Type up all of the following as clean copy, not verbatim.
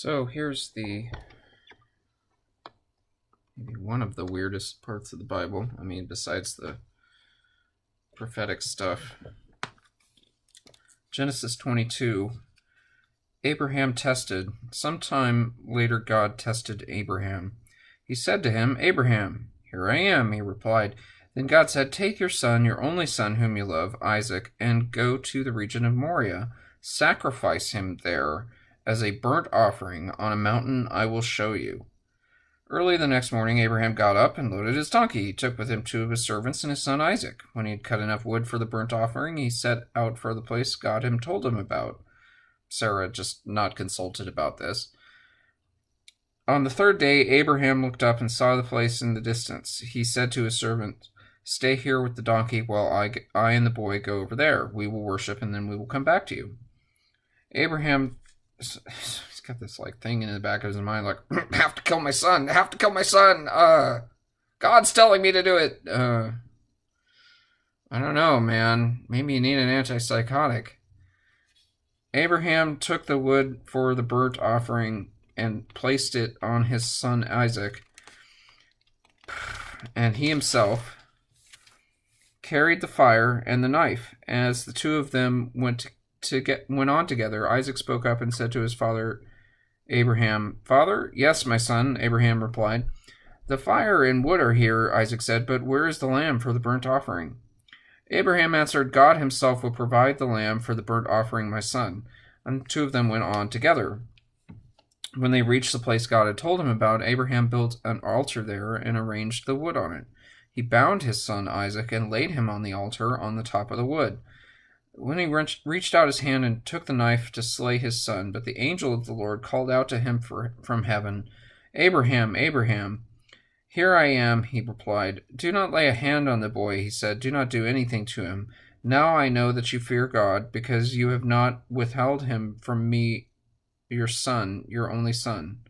So here's maybe one of the weirdest parts of the Bible. I mean, besides the prophetic stuff. Genesis 22. Abraham tested. Sometime later, God tested Abraham. He said to him, "Abraham." "Here I am," he replied. Then God said, "Take your son, your only son whom you love, Isaac, and go to the region of Moriah. Sacrifice him there as a burnt offering on a mountain I will show you." Early the next morning, Abraham got up and loaded his donkey. He took with him 2 of his servants and his son Isaac. When he had cut enough wood for the burnt offering, he set out for the place God had told him about. Sarah just not consulted about this. On the 3rd day, Abraham looked up and saw the place in the distance. He said to his servant, "Stay here with the donkey while I and the boy go over there. We will worship, and then we will come back to you." Abraham, he's got this thing in the back of his mind, have to kill my son, God's telling me to do it. I don't know, man. Maybe you need an antipsychotic. Abraham took the wood for the burnt offering and placed it on his son Isaac, and he himself carried the fire and the knife. As the 2 of them went on together, Isaac spoke up and said to his father Abraham, "Father?" "Yes, my son," Abraham replied. "The fire and wood are here," Isaac said, "but where is the lamb for the burnt offering?" Abraham answered, "God himself will provide the lamb for the burnt offering, my son." And the 2 of them went on together. When they reached the place God had told him about, Abraham built an altar there and arranged the wood on it. He bound his son Isaac and laid him on the altar on the top of the wood. When he reached out his hand and took the knife to slay his son, but the angel of the Lord called out to him from heaven, "Abraham, Abraham." "Here I am," he replied. "Do not lay a hand on the boy," he said. "Do not do anything to him. Now I know that you fear God, because you have not withheld him from me, your son, your only son.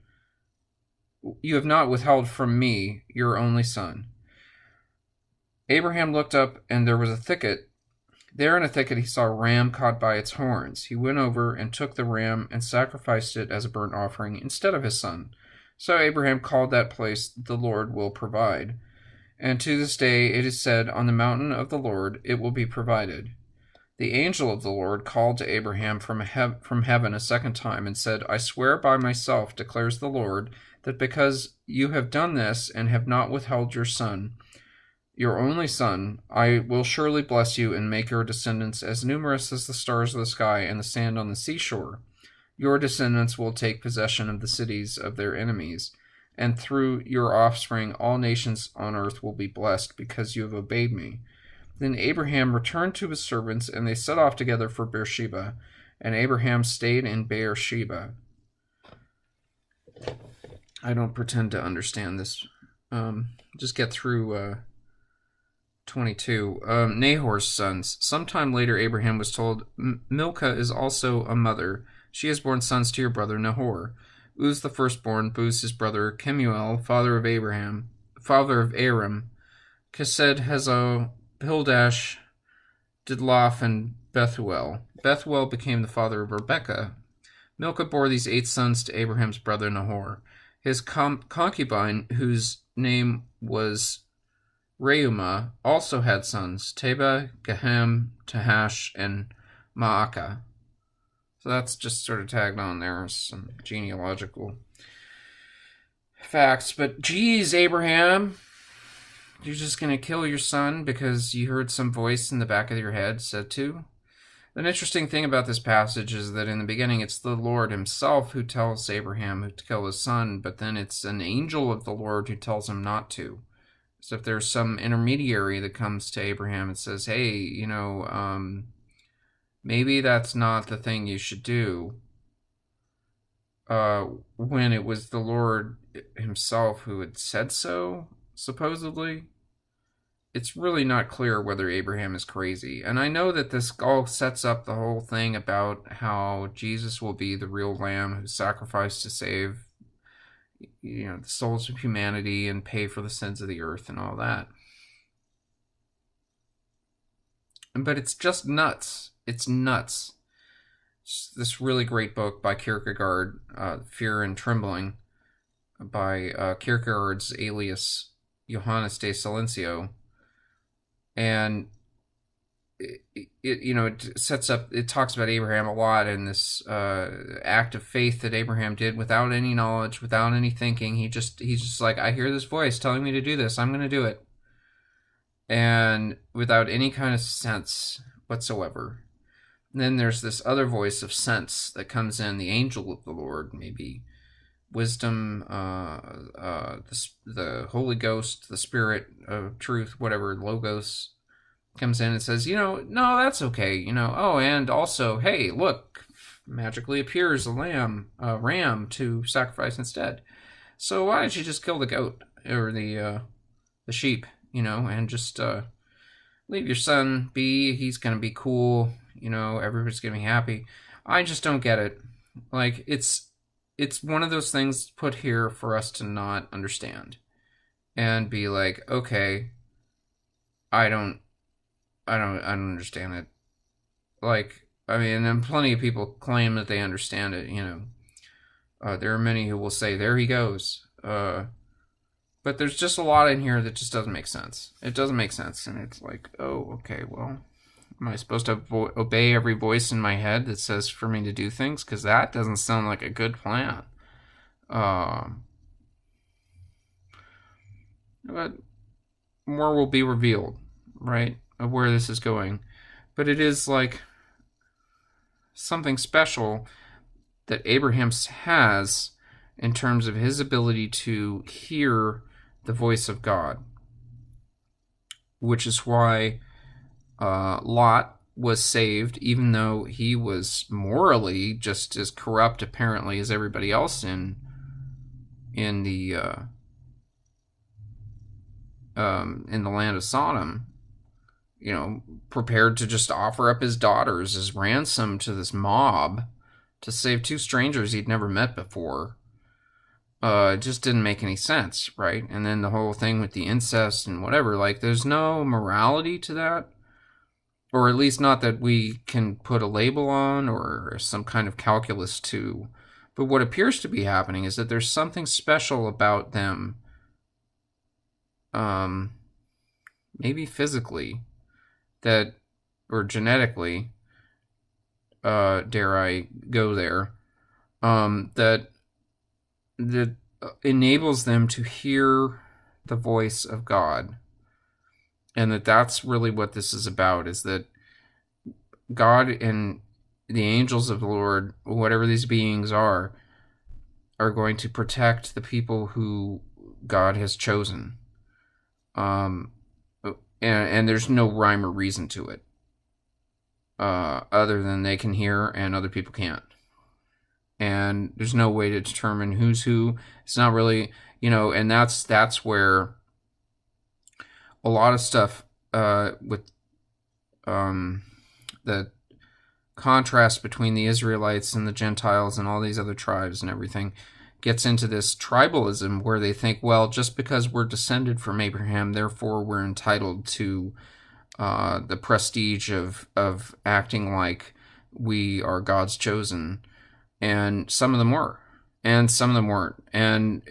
You have not withheld from me your only son." Abraham looked up, and there was a thicket. There in a thicket he saw a ram caught by its horns. He went over and took the ram and sacrificed it as a burnt offering instead of his son. So Abraham called that place, "The Lord will provide." And to this day it is said, "On the mountain of the Lord it will be provided." The angel of the Lord called to Abraham from heaven a second time and said, "I swear by myself, declares the Lord, that because you have done this and have not withheld your son, your only son, I will surely bless you and make your descendants as numerous as the stars of the sky and the sand on the seashore. Your descendants will take possession of the cities of their enemies, and through your offspring all nations on earth will be blessed because you have obeyed me." Then Abraham returned to his servants, and they set off together for Beersheba, and Abraham stayed in Beersheba. I don't pretend to understand this. Just get through 22. Nahor's sons. Sometime later, Abraham was told, "Milcah is also a mother. She has borne sons to your brother Nahor. Uz the firstborn, Buz his brother, Kemuel, father of Aram, Kesed, Hazo, Pildash, Didlaph, and Bethuel. Bethuel became the father of Rebekah. Milcah bore these 8 sons to Abraham's brother Nahor. His concubine, whose name was Reumah, also had sons, Teba, Gahem, Tahash, and Maacah. So that's just sort of tagged on there, some genealogical facts. But geez, Abraham, you're just going to kill your son because you heard some voice in the back of your head said to? An interesting thing about this passage is that in the beginning it's the Lord himself who tells Abraham to kill his son, but then it's an angel of the Lord who tells him not to. So if there's some intermediary that comes to Abraham and says, "Hey, maybe that's not the thing you should do," when it was the Lord himself who had said so, supposedly, it's really not clear whether Abraham is crazy. And I know that this all sets up the whole thing about how Jesus will be the real lamb who's sacrificed to save the souls of humanity and pay for the sins of the earth and all that. But it's just nuts. It's nuts. this really great book by Kierkegaard, Fear and Trembling, by Kierkegaard's alias Johannes de Silencio, and it sets up. It talks about Abraham a lot and this act of faith that Abraham did without any knowledge, without any thinking. He's just like, I hear this voice telling me to do this. I'm going to do it, and without any kind of sense whatsoever. And then there's this other voice of sense that comes in, the angel of the Lord, maybe wisdom, the Holy Ghost, the Spirit of truth, whatever, Logos, comes in and says, no, that's okay, oh, and also, hey, look, magically appears a ram to sacrifice instead. So why don't you just kill the goat or the sheep, and just leave your son be. He's gonna be cool, everybody's gonna be happy. I just don't get it. Like, it's one of those things put here for us to not understand and be like, okay, I don't understand it. Like, I mean, and plenty of people claim that they understand it, there are many who will say, there he goes. But there's just a lot in here that just doesn't make sense. It doesn't make sense. And it's like, oh, okay, well, am I supposed to obey every voice in my head that says for me to do things? Because that doesn't sound like a good plan. But more will be revealed, right, of where this is going. But it is like something special that Abraham has in terms of his ability to hear the voice of God, which is why Lot was saved, even though he was morally just as corrupt, apparently, as everybody else in the land of Sodom. Prepared to just offer up his daughters as ransom to this mob to save two strangers he'd never met before. It just didn't make any sense, right? And then the whole thing with the incest and whatever, like, there's no morality to that. Or at least not that we can put a label on or some kind of calculus to. But what appears to be happening is that there's something special about them, maybe physically, that, or genetically, dare I go there, that enables them to hear the voice of God. And that's really what this is about, is that God and the angels of the Lord, whatever these beings are going to protect the people who God has chosen. And there's no rhyme or reason to it, other than they can hear and other people can't. And there's no way to determine who's who. It's not really, and that's where a lot of stuff with the contrast between the Israelites and the Gentiles and all these other tribes and everything gets into this tribalism where they think, well, just because we're descended from Abraham, therefore we're entitled to the prestige of acting like we are God's chosen. And some of them were, and some of them weren't. And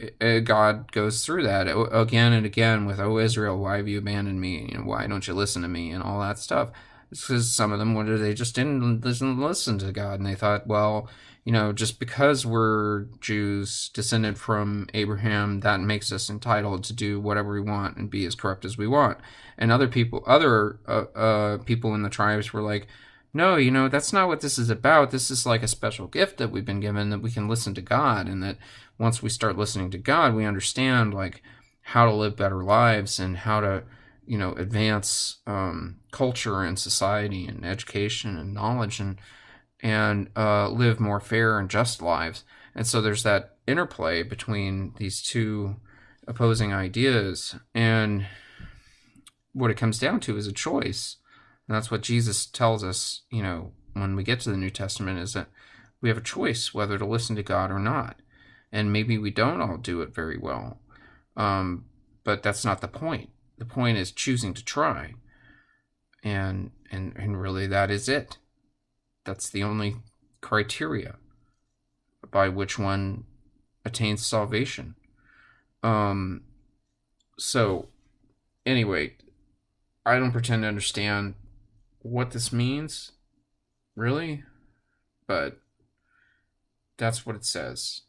God goes through that again and again with, "Oh, Israel, why have you abandoned me? Why don't you listen to me?" and all that stuff. It's because some of them, they just didn't listen to God. And they thought, well, just because we're Jews descended from Abraham, that makes us entitled to do whatever we want and be as corrupt as we want. And other people in the tribes were like, no, that's not what this is about. This is like a special gift that we've been given, that we can listen to God, and that once we start listening to God, we understand like how to live better lives and how to, advance culture and society and education and knowledge and live more fair and just lives. And so there's that interplay between these two opposing ideas, and what it comes down to is a choice. And that's what Jesus tells us, when we get to the New Testament, is that we have a choice whether to listen to God or not. And maybe we don't all do it very well. But that's not the point. The point is choosing to try. And really that is it. That's the only criteria by which one attains salvation. So anyway, I don't pretend to understand what this means, really, but that's what it says.